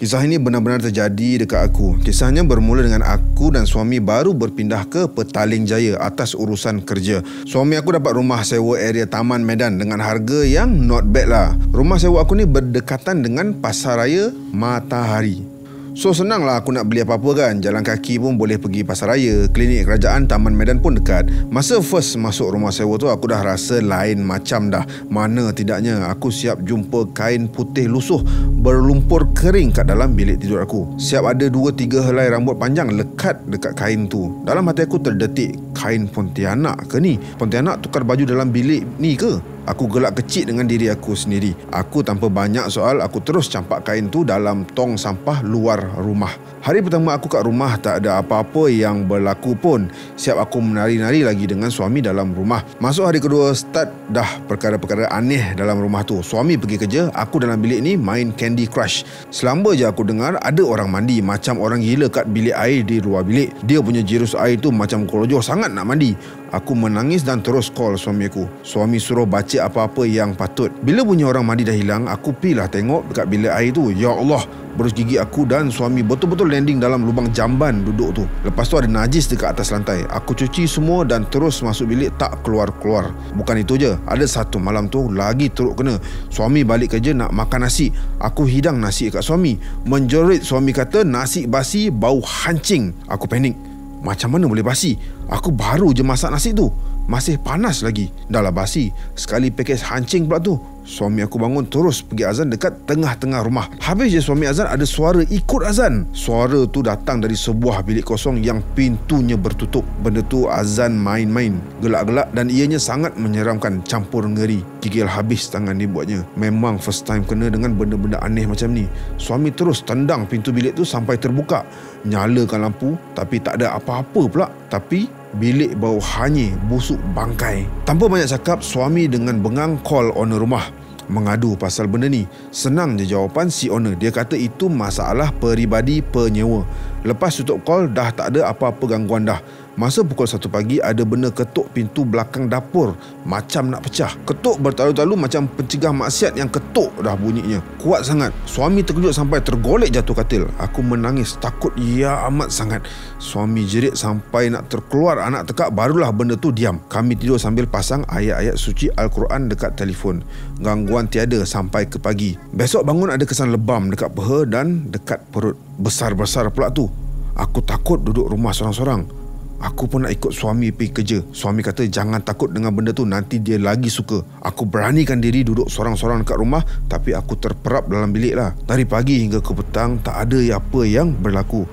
Kisah ini benar-benar terjadi dekat aku. Kisahnya bermula dengan aku dan suami baru berpindah ke Petaling Jaya atas urusan kerja. Suami aku dapat rumah sewa area Taman Medan dengan harga yang not bad lah. Rumah sewa aku ni berdekatan dengan Pasaraya Matahari. So senanglah aku nak beli apa-apa kan. Jalan kaki pun boleh pergi pasaraya. Klinik kerajaan Taman Medan pun dekat. Masa first masuk rumah sewa tu, aku dah rasa lain macam dah. Mana tidaknya aku siap jumpa kain putih lusuh berlumpur kering kat dalam bilik tidur aku. Siap ada 2-3 helai rambut panjang lekat dekat kain tu. Dalam hati aku terdetik, kain Pontianak ke ni? Pontianak tukar baju dalam bilik ni ke? Aku gelak kecil dengan diri aku sendiri. Aku tanpa banyak soal, aku terus campak kain tu dalam tong sampah luar rumah. Hari pertama aku kat rumah tak ada apa-apa yang berlaku pun. Siap aku menari-nari lagi dengan suami dalam rumah. Masuk hari kedua, start dah perkara-perkara aneh dalam rumah tu. Suami pergi kerja, aku dalam bilik ni main Candy Crush. Selamba je aku dengar ada orang mandi macam orang gila kat bilik air di luar bilik. Dia punya jirus air tu macam kolojoh sangat nak mandi. Aku menangis dan terus call suami aku. Suami suruh baca apa-apa yang patut. Bila bunyi orang mandi dah hilang, aku pilah tengok dekat bilik air tu. Ya Allah, berus gigi aku dan suami betul-betul landing dalam lubang jamban duduk tu. Lepas tu ada najis dekat atas lantai. Aku cuci semua dan terus masuk bilik, tak keluar-keluar. Bukan itu je, ada satu malam tu lagi teruk kena. Suami balik kerja nak makan nasi. Aku hidang nasi kat suami. Menjerit suami kata nasi basi bau hancing. Aku panik. Macam mana boleh basi? Aku baru je masak nasi tu. Masih panas lagi. Dah lah basi. Sekali pakej hancing pula tu. Suami aku bangun terus pergi azan dekat tengah-tengah rumah. Habis je suami azan, ada suara ikut azan. Suara tu datang dari sebuah bilik kosong yang pintunya bertutup. Benda tu azan main-main. Gelak-gelak dan ianya sangat menyeramkan, campur ngeri. Gigil habis tangan dibuatnya. Memang first time kena dengan benda-benda aneh macam ni. Suami terus tendang pintu bilik tu sampai terbuka. Nyalakan lampu tapi tak ada apa-apa pula. Tapi bilik bau hanyir, busuk bangkai. Tanpa banyak cakap, suami dengan bengang call owner rumah, mengadu pasal benda ni. Senang je jawapan si owner. Dia kata itu masalah peribadi penyewa. Lepas tutup call, dah tak ada apa-apa gangguan dah. Masa pukul 1 pagi, ada benda ketuk pintu belakang dapur macam nak pecah. Ketuk bertalu-talu macam pencegah maksiat yang ketuk dah bunyinya. Kuat sangat. Suami terkejut sampai tergolek jatuh katil. Aku menangis takut ya amat sangat. Suami jerit sampai nak terkeluar anak tekak, barulah benda tu diam. Kami tidur sambil pasang ayat-ayat suci Al-Quran dekat telefon. Gangguan tiada sampai ke pagi. Besok bangun ada kesan lebam dekat peha dan dekat perut. Besar-besar pula tu. Aku takut duduk rumah sorang-sorang. Aku pun nak ikut suami pergi kerja. Suami kata jangan takut dengan benda tu, nanti dia lagi suka. Aku beranikan diri duduk sorang-sorang dekat rumah, tapi aku terperap dalam bilik lah. Dari pagi hingga ke petang tak ada apa yang berlaku.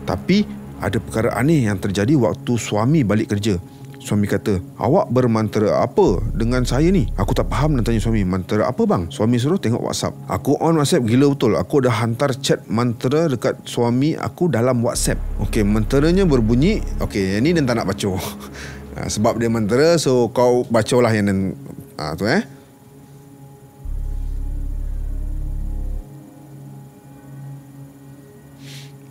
Tapi ada perkara aneh yang terjadi waktu suami balik kerja. Suami kata, awak bermantera apa dengan saya ni? Aku tak faham dan tanya suami, mantera apa bang? Suami suruh tengok WhatsApp. Aku on WhatsApp, gila betul. Aku dah hantar chat mantera dekat suami aku dalam WhatsApp. Okey, manteranya berbunyi. Okey, yang ni dia tak nak baca. Sebab dia mantera, so kau bacalah yang tu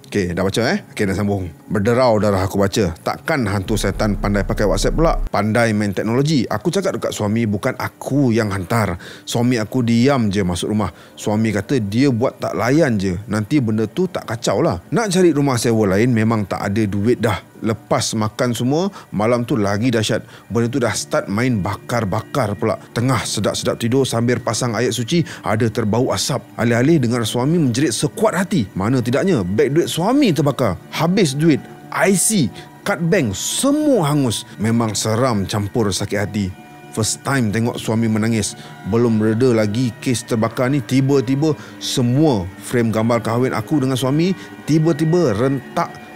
Okey, dah baca Okey, dah sambung. Berderau darah aku baca. Takkan hantu setan pandai pakai WhatsApp pula. Pandai main teknologi. Aku cakap dekat suami, bukan aku yang hantar. Suami aku diam je masuk rumah. Suami kata dia buat tak layan je. Nanti benda tu tak kacau lah. Nak cari rumah sewa lain memang tak ada duit dah. Lepas makan semua, malam tu lagi dahsyat. Benda tu dah start main bakar-bakar pula. Tengah sedap-sedap tidur sambil pasang ayat suci, ada terbau asap. Alih-alih dengar suami menjerit sekuat hati. Mana tidaknya, beg duit suami terbakar. Habis duit, IC, kad bank, semua hangus. Memang seram campur sakit hati. First time tengok suami menangis. Belum reda lagi kes terbakar ni, tiba-tiba semua frame gambar kahwin aku dengan suami tiba-tiba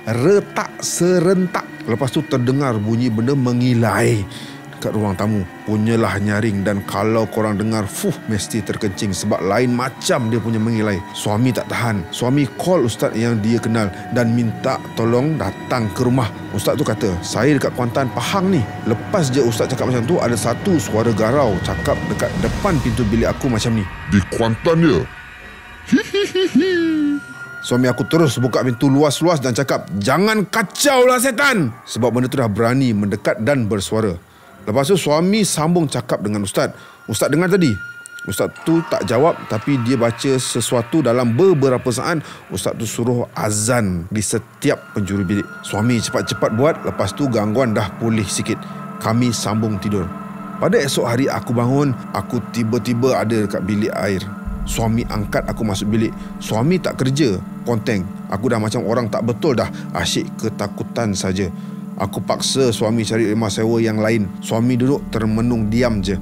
retak serentak. Lepas tu terdengar bunyi benda mengilai dekat ruang tamu. Punyalah nyaring, dan kalau korang dengar, mesti terkencing sebab lain macam dia punya mengilai. Suami tak tahan. Suami call ustaz yang dia kenal dan minta tolong datang ke rumah. Ustaz tu kata, saya dekat Kuantan Pahang ni. Lepas je ustaz cakap macam tu, ada satu suara garau cakap dekat depan pintu bilik aku macam ni. Di Kuantan ya? Suami aku terus buka pintu luas-luas dan cakap, jangan kacau lah setan. Sebab benda tu dah berani mendekat dan bersuara. Lepas tu suami sambung cakap dengan ustaz. Ustaz dengar tadi? Ustaz tu tak jawab, tapi dia baca sesuatu dalam beberapa saat. Ustaz tu suruh azan di setiap penjuru bilik. Suami cepat-cepat buat, lepas tu gangguan dah pulih sikit. Kami sambung tidur. Pada esok hari aku bangun, aku tiba-tiba ada dekat bilik air. Suami angkat aku masuk bilik. Suami tak kerja, konteng. Aku dah macam orang tak betul dah, asyik ketakutan saja. Aku paksa suami cari rumah sewa yang lain. Suami duduk termenung diam je.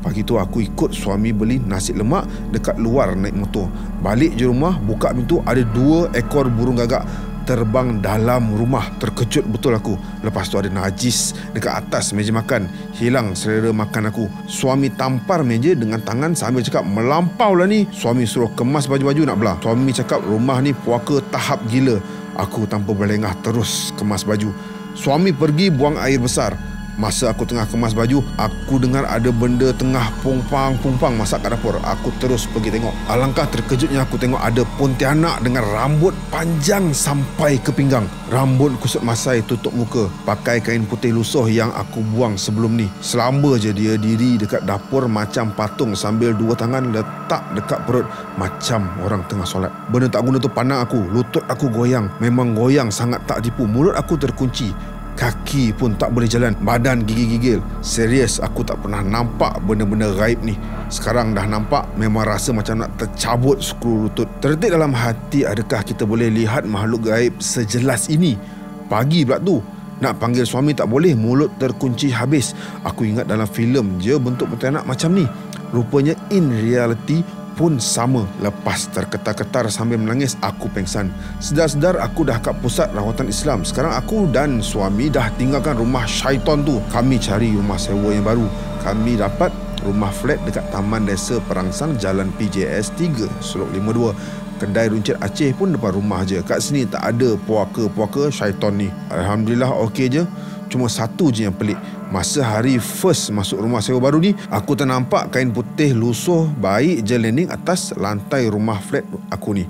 Pagi tu aku ikut suami beli nasi lemak dekat luar naik motor. Balik je rumah, buka pintu, ada 2 ekor burung gagak terbang dalam rumah. Terkejut betul aku. Lepas tu ada najis dekat atas meja makan. Hilang selera makan aku. Suami tampar meja dengan tangan sambil cakap, melampau lah ni. Suami suruh kemas baju-baju nak belah. Suami cakap rumah ni puaka tahap gila. Aku tanpa berlengah terus kemas baju. Suami pergi buang air besar. Masa aku tengah kemas baju, aku dengar ada benda tengah pungpang masak kat dapur. Aku terus pergi tengok. Alangkah terkejutnya aku tengok ada pontianak dengan rambut panjang sampai ke pinggang. Rambut kusut masai tutup muka, pakai kain putih lusuh yang aku buang sebelum ni. Selamba je dia diri dekat dapur macam patung sambil 2 tangan letak dekat perut macam orang tengah solat. Benda tak guna tu pandang aku. Lutut aku goyang. Memang goyang sangat tak tipu. Mulut aku terkunci. Kaki pun tak boleh jalan. Badan gigil-gigil. Serius, aku tak pernah nampak benda-benda gaib ni. Sekarang dah nampak, memang rasa macam nak tercabut skru lutut. Terdetik dalam hati, adakah kita boleh lihat makhluk gaib sejelas ini? Pagi pula tu, nak panggil suami tak boleh, mulut terkunci habis. Aku ingat dalam filem je bentuk pontianak macam ni. Rupanya in reality pun sama. Lepas terketar-ketar sambil menangis, aku pengsan. Sedar-sedar aku dah kat pusat rawatan Islam. Sekarang aku dan suami dah tinggalkan rumah syaitan tu. Kami cari rumah sewa yang baru. Kami dapat rumah flat dekat Taman Desa Perangsang, Jalan PJS 3/52. Kedai runcit Aceh pun depan rumah je. Kat sini tak ada puaka-puaka syaitan ni. Alhamdulillah okey je. Cuma satu je yang pelik. Masa hari first masuk rumah sewa baru ni, aku ternampak kain putih lusuh baik je landing atas lantai rumah flat aku ni.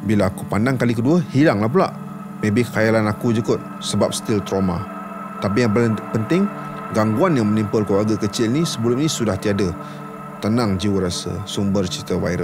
Bila aku pandang kali kedua, hilanglah pula. Maybe khayalan aku je kot, sebab still trauma. Tapi yang paling penting, gangguan yang menimpa keluarga kecil ni sebelum ni sudah tiada. Tenang jiwa rasa, sumber cerita viral.